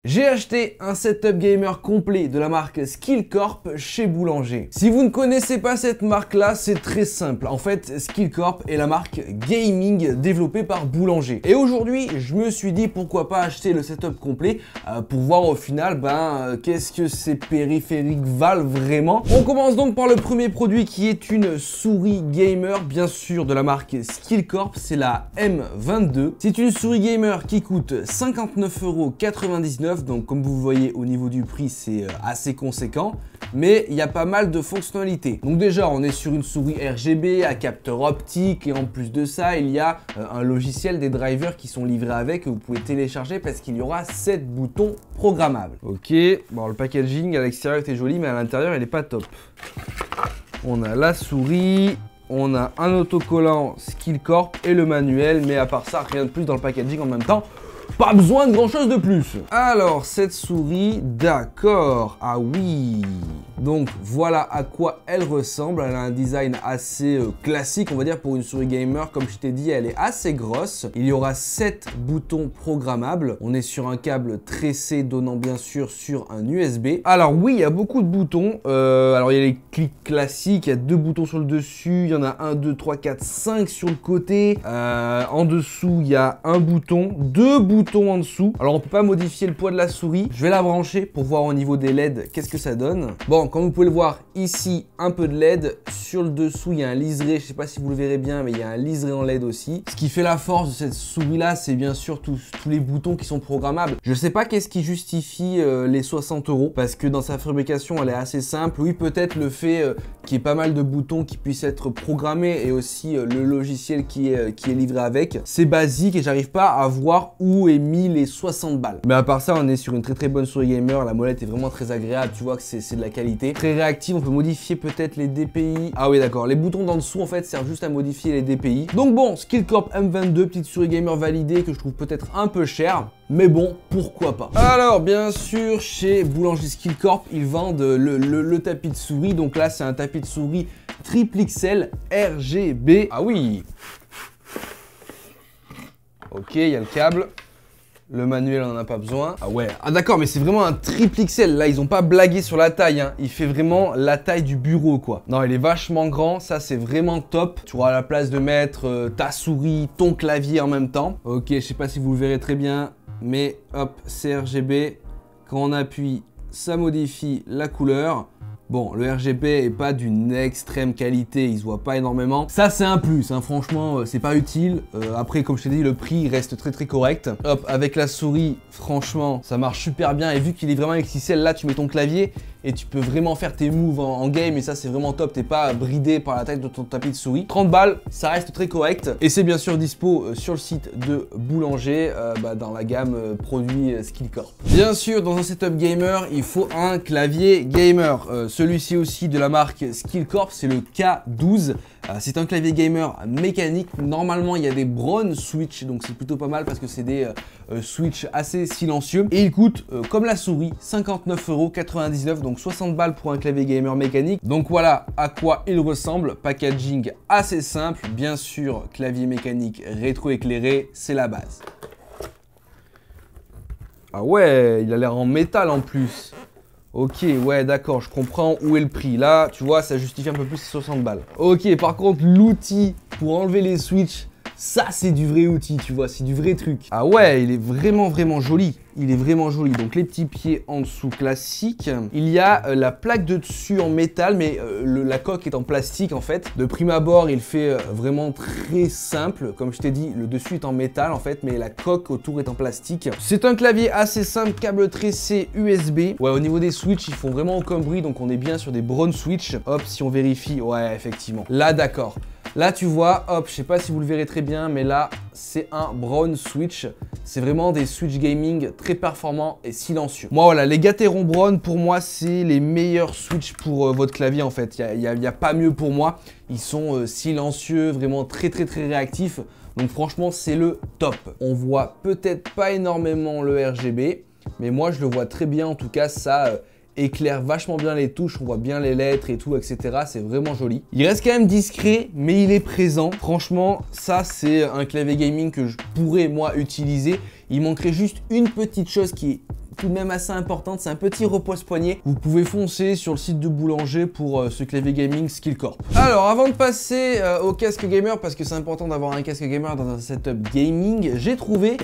J'ai acheté un setup gamer complet de la marque Skillcorp chez Boulanger. Si vous ne connaissez pas cette marque-là, c'est très simple. En fait, Skillcorp est la marque gaming développée par Boulanger. Et aujourd'hui, je me suis dit pourquoi pas acheter le setup complet pour voir au final, qu'est-ce que ces périphériques valent vraiment. On commence donc par le premier produit qui est une souris gamer, bien sûr de la marque Skillcorp, c'est la M22. C'est une souris gamer qui coûte 59,99 €. Donc comme vous voyez au niveau du prix c'est assez conséquent, mais il y a pas mal de fonctionnalités. Donc déjà on est sur une souris RGB à capteur optique et en plus de ça il y a un logiciel, des drivers qui sont livrés avec que vous pouvez télécharger parce qu'il y aura 7 boutons programmables. Ok, bon le packaging à l'extérieur était joli mais à l'intérieur il n'est pas top. On a la souris, on a un autocollant Skillcorp et le manuel, mais à part ça rien de plus dans le packaging en même temps. Pas besoin de grand chose de plus. Alors cette souris, d'accord, ah oui. Donc voilà à quoi elle ressemble. Elle a un design assez classique on va dire pour une souris gamer. Comme je t'ai dit elle est assez grosse. Il y aura 7 boutons programmables. On est sur un câble tressé donnant bien sûr sur un USB. Alors oui il y a beaucoup de boutons. Alors il y a les clics classiques. Il y a 2 boutons sur le dessus. Il y en a 1, 2, 3, 4, 5 sur le côté. En dessous il y a un bouton, 2 boutons en dessous. Alors on peut pas modifier le poids de la souris. Je vais la brancher pour voir au niveau des LED qu'est-ce que ça donne. Bon, comme vous pouvez le voir ici, un peu de LED. Sur le dessous, il y a un liseré. Je sais pas si vous le verrez bien, mais il y a un liseré en LED aussi. Ce qui fait la force de cette souris-là, c'est bien sûr tous les boutons qui sont programmables. Je sais pas qu'est-ce qui justifie les 60 € parce que dans sa fabrication, elle est assez simple. Oui, peut-être le fait qu'il y ait pas mal de boutons qui puissent être programmés et aussi le logiciel qui est livré avec. C'est basique et j'arrive pas à voir où est mis les 60 balles. Mais à part ça, on est sur une très bonne souris gamer. La molette est vraiment très agréable. Tu vois que c'est de la qualité. Très réactive. On peut modifier peut-être les DPI. Ah oui, d'accord. Les boutons d'en dessous, en fait, servent juste à modifier les DPI. Donc bon, Skillcorp M22, petite souris gamer validée que je trouve peut-être un peu chère. Mais bon, pourquoi pas. Alors, bien sûr, chez Boulanger Skillcorp, ils vendent le tapis de souris. Donc là, c'est un tapis de souris triple XL RGB. Ah oui. Ok, il y a le câble. Le manuel, on n'en a pas besoin. Ah ouais. Ah d'accord, mais c'est vraiment un triple XL. Là, ils ont pas blagué sur la taille. Hein. Il fait vraiment la taille du bureau, quoi. Non, il est vachement grand. Ça, c'est vraiment top. Tu auras la place de mettre ta souris, ton clavier en même temps. Ok, je sais pas si vous le verrez très bien. Mais hop, c'est RGB. Quand on appuie, ça modifie la couleur. Bon, le RGB est pas d'une extrême qualité, il se voit pas énormément. Ça, c'est un plus, hein. Franchement, c'est pas utile. Après, comme je t'ai dit, le prix reste très correct. Hop, avec la souris, franchement, ça marche super bien. Et vu qu'il est vraiment XXL, là, tu mets ton clavier et tu peux vraiment faire tes moves en game. Et ça, c'est vraiment top. T'es pas bridé par la taille de ton tapis de souris. 30 balles, ça reste très correct. Et c'est bien sûr dispo sur le site de Boulanger, dans la gamme produits Skillcorp. Bien sûr, dans un setup gamer, il faut un clavier gamer. Celui-ci aussi de la marque Skillcorp, c'est le K12. C'est un clavier gamer mécanique. Normalement, il y a des Brown switch, donc c'est plutôt pas mal parce que c'est des switch assez silencieux. Et il coûte, comme la souris, 59,99 €, donc 60 balles pour un clavier gamer mécanique. Donc voilà à quoi il ressemble. Packaging assez simple. Bien sûr, clavier mécanique rétro-éclairé, c'est la base. Ah ouais, il a l'air en métal en plus. Ok, ouais, d'accord, je comprends où est le prix. Là, tu vois, ça justifie un peu plus ces 60 balles. Ok, par contre, l'outil pour enlever les switches, ça, c'est du vrai outil, tu vois, c'est du vrai truc. Ah ouais, il est vraiment joli. Il est vraiment joli. Donc, les petits pieds en dessous classiques. Il y a la plaque de dessus en métal, mais la coque est en plastique, en fait. De prime abord, il fait vraiment très simple. Comme je t'ai dit, le dessus est en métal, en fait, mais la coque autour est en plastique. C'est un clavier assez simple, câble tressé USB. Ouais, au niveau des switches, ils font vraiment aucun bruit, donc on est bien sur des Brown switch. Hop, si on vérifie, ouais, effectivement. Là, d'accord. Là, tu vois, hop, je sais pas si vous le verrez très bien, mais là, c'est un Brown switch. C'est vraiment des switch gaming très performants et silencieux. Moi, voilà, les Gateron Brown, pour moi, c'est les meilleurs switch pour votre clavier, en fait. Il y a pas mieux pour moi. Ils sont silencieux, vraiment très réactifs. Donc, franchement, c'est le top. On voit peut-être pas énormément le RGB, mais moi, je le vois très bien. En tout cas, ça éclaire vachement bien les touches, on voit bien les lettres et tout, etc. C'est vraiment joli. Il reste quand même discret, mais il est présent. Franchement, ça, c'est un clavier gaming que je pourrais, moi, utiliser. Il manquerait juste une petite chose qui est tout de même assez importante, c'est un petit repose-poignet. Vous pouvez foncer sur le site de Boulanger pour ce clavier gaming Skillcorp. Alors avant de passer au casque gamer, parce que c'est important d'avoir un casque gamer dans un setup gaming, j'ai trouvé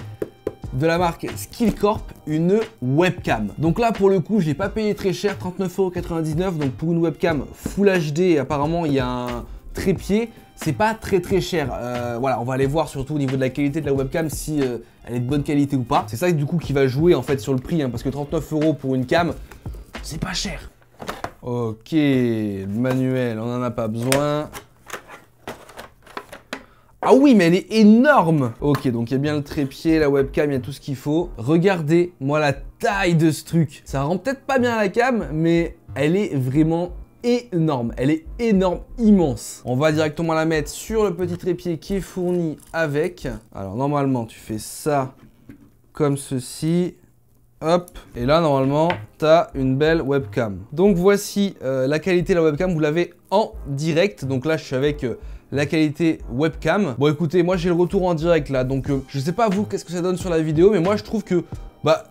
de la marque Skillcorp une webcam. Donc là pour le coup je l'ai pas payé très cher, 39,99 €. Donc pour une webcam Full HD, apparemment il y a un trépied. C'est pas très cher. Voilà, on va aller voir surtout au niveau de la qualité de la webcam si elle est de bonne qualité ou pas. C'est ça du coup qui va jouer en fait sur le prix, hein, parce que 39 € pour une cam, c'est pas cher. Ok, le manuel, on en a pas besoin. Ah oui, mais elle est énorme. Ok, donc il y a bien le trépied, la webcam, il y a tout ce qu'il faut. Regardez, moi, la taille de ce truc. Ça rend peut-être pas bien à la cam, mais elle est vraiment énorme. Elle est énorme, immense. On va directement la mettre sur le petit trépied qui est fourni avec. Alors, normalement, tu fais ça comme ceci. Hop, et là normalement tu as une belle webcam. Donc voici la qualité de la webcam, vous l'avez en direct. Donc là je suis avec la qualité webcam. Bon écoutez, moi j'ai le retour en direct là, donc je sais pas vous qu'est-ce que ça donne sur la vidéo, mais moi je trouve que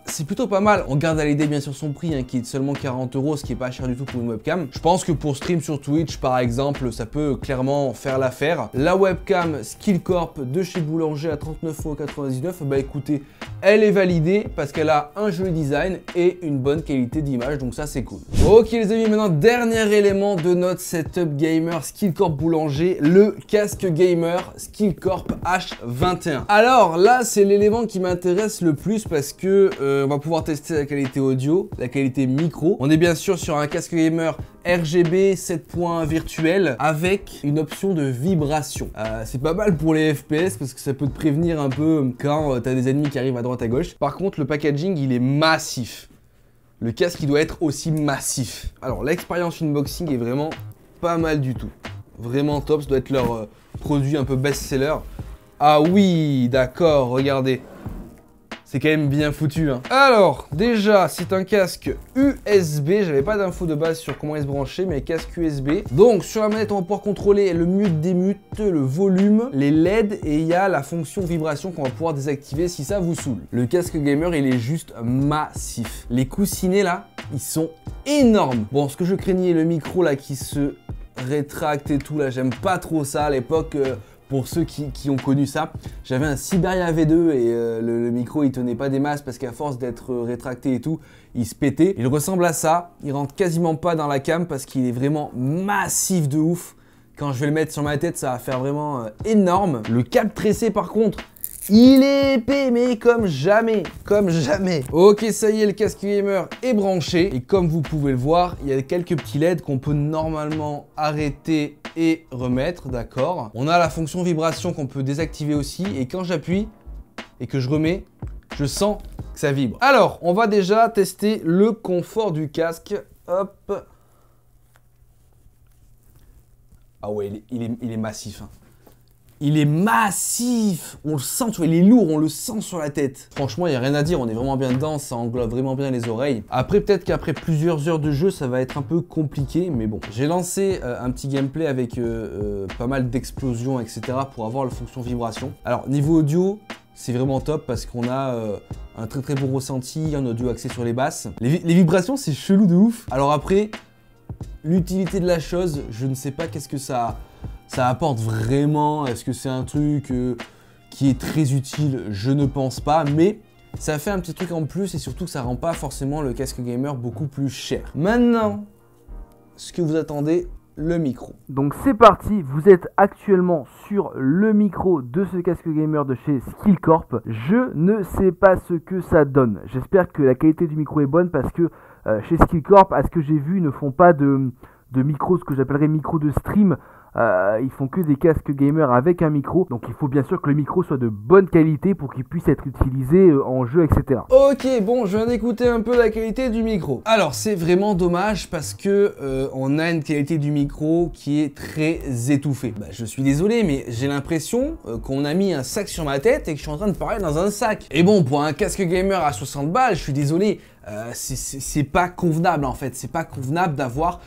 c'est plutôt pas mal. On garde à l'idée bien sûr son prix, hein, qui est de seulement 40 €, ce qui est pas cher du tout pour une webcam. Je pense que pour stream sur Twitch par exemple, ça peut clairement faire l'affaire. La webcam Skillcorp de chez Boulanger à 39,99 €, bah écoutez, elle est validée parce qu'elle a un joli design et une bonne qualité d'image, donc ça c'est cool. Ok les amis, maintenant dernier élément de notre setup gamer Skillcorp Boulanger, le casque gamer Skillcorp H21. Alors là c'est l'élément qui m'intéresse le plus parce que on va pouvoir tester la qualité audio, la qualité micro. On est bien sûr sur un casque gamer RGB 7.1 virtuel avec une option de vibration. C'est pas mal pour les FPS parce que ça peut te prévenir un peu quand t'as des ennemis qui arrivent à droite à gauche. Par contre le packaging il est massif. Le casque il doit être aussi massif. Alors l'expérience unboxing est vraiment pas mal du tout. Vraiment top, ça doit être leur produit un peu best-seller. Ah oui, d'accord, regardez. C'est quand même bien foutu, hein. Alors, déjà, c'est un casque USB. J'avais pas d'infos de base sur comment il se branchait, mais casque USB. Donc, sur la manette, on va pouvoir contrôler le mute, démute, le volume, les LED, et il y a la fonction vibration qu'on va pouvoir désactiver si ça vous saoule. Le casque gamer, il est juste massif. Les coussinets, là, ils sont énormes. Bon, ce que je craignais, le micro, là, qui se rétracte et tout, là, j'aime pas trop ça à l'époque. Pour ceux qui ont connu ça, j'avais un Siberia V2 et le micro il tenait pas des masses parce qu'à force d'être rétracté et tout, il se pétait. Il ressemble à ça, il rentre quasiment pas dans la cam parce qu'il est vraiment massif de ouf. Quand je vais le mettre sur ma tête, ça va faire vraiment énorme. Le câble tressé par contre, il est épais mais comme jamais, comme jamais. Ok, ça y est, le casque gamer est branché et comme vous pouvez le voir, il y a quelques petits LED qu'on peut normalement arrêter et remettre, d'accord. On a la fonction vibration qu'on peut désactiver aussi et quand j'appuie et que je remets, je sens que ça vibre. Alors, on va déjà tester le confort du casque. Hop. Ah ouais, il est massif, hein. Il est massif, on le sent, tu vois, il est lourd, on le sent sur la tête. Franchement, il n'y a rien à dire, on est vraiment bien dedans, ça englobe vraiment bien les oreilles. Après, peut-être qu'après plusieurs heures de jeu, ça va être un peu compliqué, mais bon. J'ai lancé un petit gameplay avec pas mal d'explosions, etc. pour avoir la fonction vibration. Alors, niveau audio, c'est vraiment top parce qu'on a un très bon ressenti, un audio axé sur les basses. Les vibrations, c'est chelou de ouf. Alors après, l'utilité de la chose, je ne sais pas qu'est-ce que ça apporte vraiment. Est-ce que c'est un truc qui est très utile? Je ne pense pas, mais ça fait un petit truc en plus et surtout que ça rend pas forcément le casque gamer beaucoup plus cher. Maintenant, ce que vous attendez, le micro. Donc c'est parti, vous êtes actuellement sur le micro de ce casque gamer de chez Skillcorp. Je ne sais pas ce que ça donne. J'espère que la qualité du micro est bonne parce que chez Skillcorp, à ce que j'ai vu, ils ne font pas de micro, ce que j'appellerais micro de stream. Ils font que des casques gamer avec un micro, donc il faut bien sûr que le micro soit de bonne qualité pour qu'il puisse être utilisé en jeu, etc. Ok, bon, je viens d'écouter un peu la qualité du micro. Alors, c'est vraiment dommage parce que on a une qualité du micro qui est très étouffée. Bah, je suis désolé, mais j'ai l'impression qu'on a mis un sac sur ma tête et que je suis en train de parler dans un sac. Et bon, pour un casque gamer à 60 balles, je suis désolé, c'est pas convenable en fait. C'est pas convenable d'avoir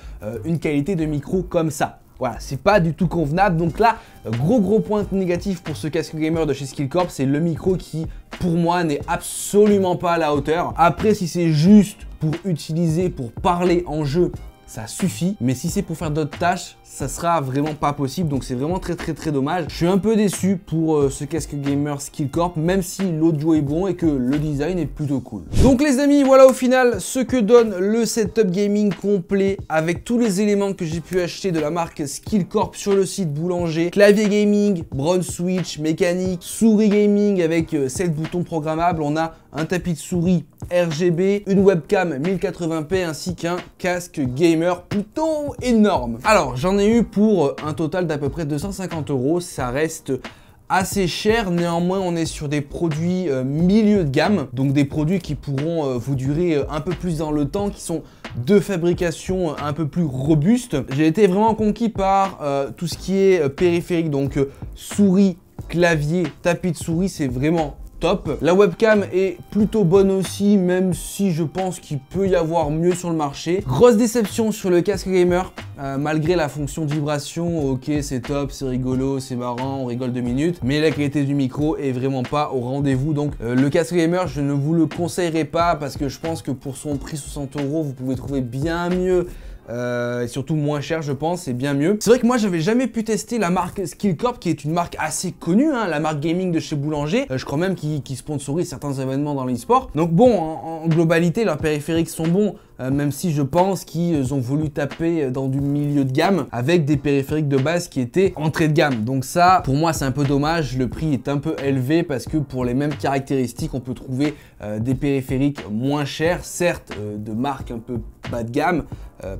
une qualité de micro comme ça. Voilà, c'est pas du tout convenable. Donc là, gros point négatif pour ce casque gamer de chez Skillcorp, c'est le micro qui, pour moi, n'est absolument pas à la hauteur. Après, si c'est juste pour utiliser, pour parler en jeu, ça suffit, mais si c'est pour faire d'autres tâches, ça sera vraiment pas possible, donc c'est vraiment très dommage. Je suis un peu déçu pour ce casque gamer Skillcorp, même si l'audio est bon et que le design est plutôt cool. Donc les amis, voilà au final ce que donne le setup gaming complet avec tous les éléments que j'ai pu acheter de la marque Skillcorp sur le site Boulanger. Clavier gaming, Brown Switch, mécanique, souris gaming avec 7 boutons programmables, on a un tapis de souris RGB, une webcam 1080p ainsi qu'un casque gamer plutôt énorme. Alors j'en ai eu pour un total d'à peu près 250 €, ça reste assez cher, néanmoins on est sur des produits milieu de gamme, donc des produits qui pourront vous durer un peu plus dans le temps, qui sont de fabrication un peu plus robuste. J'ai été vraiment conquis par tout ce qui est périphérique, donc souris, clavier, tapis de souris, c'est vraiment top. La webcam est plutôt bonne aussi, même si je pense qu'il peut y avoir mieux sur le marché. Grosse déception sur le casque gamer, malgré la fonction de vibration, ok c'est top, c'est rigolo, c'est marrant, on rigole 2 minutes, mais la qualité du micro est vraiment pas au rendez-vous. Donc le casque gamer, je ne vous le conseillerais pas parce que je pense que pour son prix 60 €, vous pouvez trouver bien mieux. Et surtout moins cher je pense, c'est bien mieux. C'est vrai que moi j'avais jamais pu tester la marque Skillcorp qui est une marque assez connue, hein, la marque gaming de chez Boulanger. Je crois même qu'ils sponsorisent certains événements dans l'e-sport. Donc bon, en globalité leurs périphériques sont bons, même si je pense qu'ils ont voulu taper dans du milieu de gamme avec des périphériques de base qui étaient entrée de gamme. Donc ça, pour moi c'est un peu dommage, le prix est un peu élevé parce que pour les mêmes caractéristiques on peut trouver des périphériques moins chers, certes de marque un peu bas de gamme,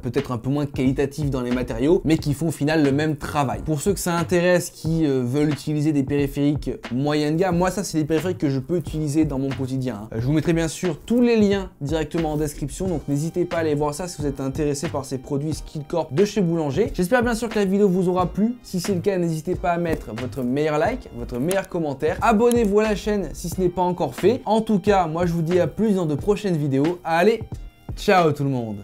peut-être un peu moins qualitatif dans les matériaux, mais qui font au final le même travail. Pour ceux que ça intéresse, qui veulent utiliser des périphériques moyen de gamme, moi ça c'est des périphériques que je peux utiliser dans mon quotidien. Je vous mettrai bien sûr tous les liens directement en description, donc n'hésitez pas à aller voir ça si vous êtes intéressé par ces produits Skillcorp de chez Boulanger. J'espère bien sûr que la vidéo vous aura plu. Si c'est le cas, n'hésitez pas à mettre votre meilleur like, votre meilleur commentaire. Abonnez-vous à la chaîne si ce n'est pas encore fait. En tout cas, moi je vous dis à plus dans de prochaines vidéos. Allez, ciao tout le monde!